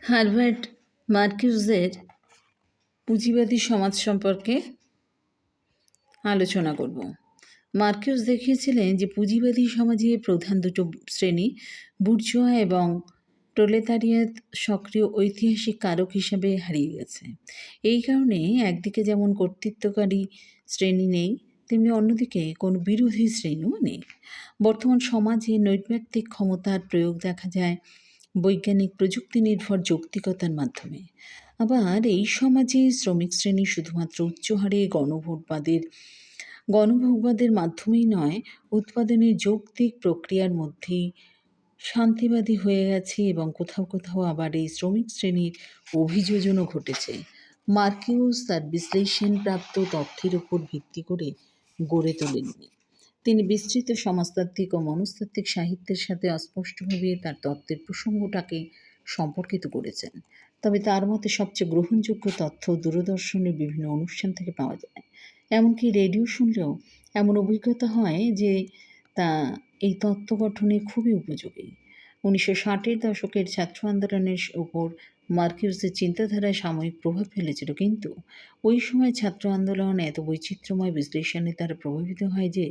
Herbert মার্কিউজের পুঁজিবাদী সমাজ সম্পর্কে আলোচনা করব। মার্কিউস দেখিয়েছিলেন যে পুঁজিবাদী সমাজে প্রধান দুটো শ্রেণী, বুর্জোয়া এবং প্রলেতারিয়াত, সক্রিয় ঐতিহাসিক কারক হিসাবে হারিয়ে গেছে। এই কারণে একদিকে যেমন কর্তৃত্বকারী শ্রেণী নেই, তেমনি অন্যদিকে কোনো বিরোধী শ্রেণীও নেই। বর্তমান সমাজে নৈর্ব্যক্তিক ক্ষমতার প্রয়োগ দেখা যায় বৈজ্ঞানিক প্রযুক্তি নির্ভর যৌক্তিকতার মাধ্যমে। আবার এই সমাজে শ্রমিক শ্রেণী শুধুমাত্র উচ্চহারে গণভোগবাদের মাধ্যমেই নয়, উৎপাদনের যৌক্তিক প্রক্রিয়ার মধ্যেই শান্তিবাদী হয়ে গেছে এবং কোথাও কোথাও আবার এই শ্রমিক শ্রেণীর অভিযোজনও ঘটেছে। মার্কিউস তার বিশ্লেষণপ্রাপ্ত তথ্যের উপর ভিত্তি করে গড়ে তোলেননি। তিনি বিস্তৃত সমাজতাত্ত্বিক ও মনস্তাত্ত্বিক সাহিত্যের সাথে অস্পষ্টভাবে তার তত্ত্বের প্রসঙ্গটাকে সম্পর্কিত করেছেন। তবে তার মতে সবচেয়ে গ্রহণযোগ্য তথ্য দূরদর্শনের বিভিন্ন অনুষ্ঠান থেকে পাওয়া যায়। এমনকি রেডিও শুনলেও এমন অভিজ্ঞতা হয় যে তা এই তত্ত্ব গঠনে খুবই উপযোগী। 1960-এর দশকের ছাত্র আন্দোলনের উপর মার্কিউসের চিন্তাধারায় সাময়িক প্রভাব ফেলেছিল, কিন্তু ওই সময় ছাত্র আন্দোলন এত বৈচিত্র্যময় বিশ্লেষণে তারা প্রভাবিত হয় যে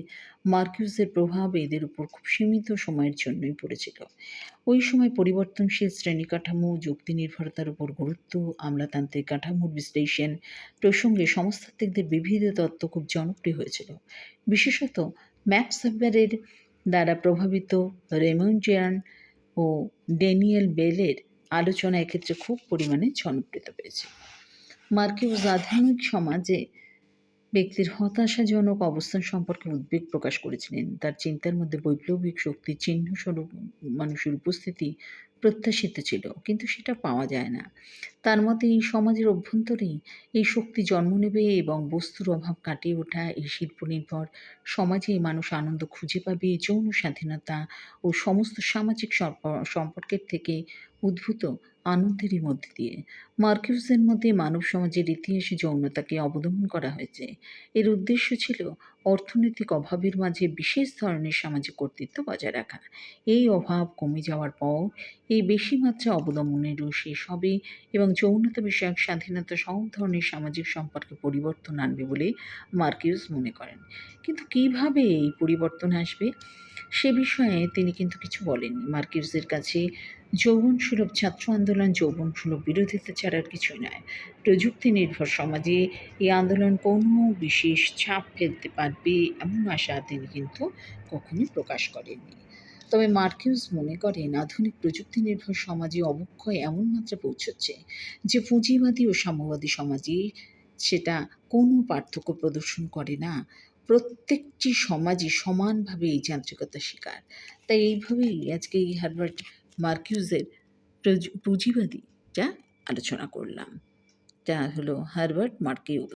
মার্কিউসের প্রভাব এদের উপর খুব সীমিত সময়ের জন্যই পড়েছিল। ওই সময় পরিবর্তনশীল শ্রেণী কাঠামো, যুক্তি নির্ভরতার উপর গুরুত্ব, আমলাতান্ত্রিক কাঠামোর বিশ্লেষণ প্রসঙ্গে সমাজতাত্ত্বিকদের বিবিধ তত্ত্ব খুব জনপ্রিয় হয়েছিল। বিশেষত ম্যাক্স ওয়েবারের দ্বারা প্রভাবিত রেমন্ড ও ড্যানিয়েল বেলের আলোচনা এক্ষেত্রে খুব পরিমাণে জনপ্রিয়তা পেয়েছে। মার্কিউস আধুনিক সমাজে ব্যক্তির হতাশাজনক অবস্থান সম্পর্কে উদ্বেগ প্রকাশ করেছিলেন। তার চিন্তার মধ্যে বৈপ্লবিক শক্তির চিহ্নস্বরূপ মানুষের উপস্থিতি প্রত্যাশিত ছিল, কিন্তু সেটা পাওয়া যায় না। তার মতে এই সমাজের অভ্যন্তরেই এই শক্তি জন্ম নেবে এবং বস্তুর অভাব কাটিয়ে ওঠা এই শিল্পনির্ভর সমাজে মানুষ আনন্দ খুঁজে পাবে যৌন স্বাধীনতা ও সমস্ত সামাজিক সম্পর্কের থেকে উদ্ভূত আনন্দেরই মধ্যে দিয়ে। মার্কিউসের মধ্যে মানব সমাজের ইতিহাসে যৌনতাকে অবদমন করা হয়েছে। এর উদ্দেশ্য ছিল অর্থনৈতিক অভাবের মাঝে বিশেষ ধরনের সামাজিক কর্তৃত্ব বজায় রাখা। এই অভাব কমে যাওয়ার পর এই বেশি মাত্রা অবদমনেরও শেষ হবে এবং যৌনতা বিষয়ক স্বাধীনতা সব ধরনের সামাজিক সম্পর্কে পরিবর্তন আনবে বলে মার্কিউস মনে করেন। কিন্তু কিভাবে এই পরিবর্তন আসবে সে বিষয়ে তিনি কিন্তু কিছু বলেননি। মার্কিউসের কাছে যৌবনসুলভ ছাত্র আন্দোলন যৌবনসুলভ বিরোধিতা ছাড়ার কিছুই নয়। প্রযুক্তি নির্ভর সমাজে এই আন্দোলন কোনো বিশেষ ছাপ ফেলতে পারবে এমন আশা তিনি কিন্তু কখনোই প্রকাশ করেননি। তবে মার্কিউস মনে করেন আধুনিক প্রযুক্তি নির্ভর সমাজে অবক্ষয় এমন মাত্রা পৌঁছচ্ছে যে পুঁজিবাদী ও সাম্যবাদী সমাজে সেটা কোনো পার্থক্য প্রদর্শন করে না। প্রত্যেকটি সমাজই সমানভাবে এই যান্ত্রিকতার শিকার। তাই এইভাবেই আজকে এই হারবার্ট মার্কিউসের পুঁজিবাদী যা আলোচনা করলাম, যা হলো হারবার্ট মার্কিউস।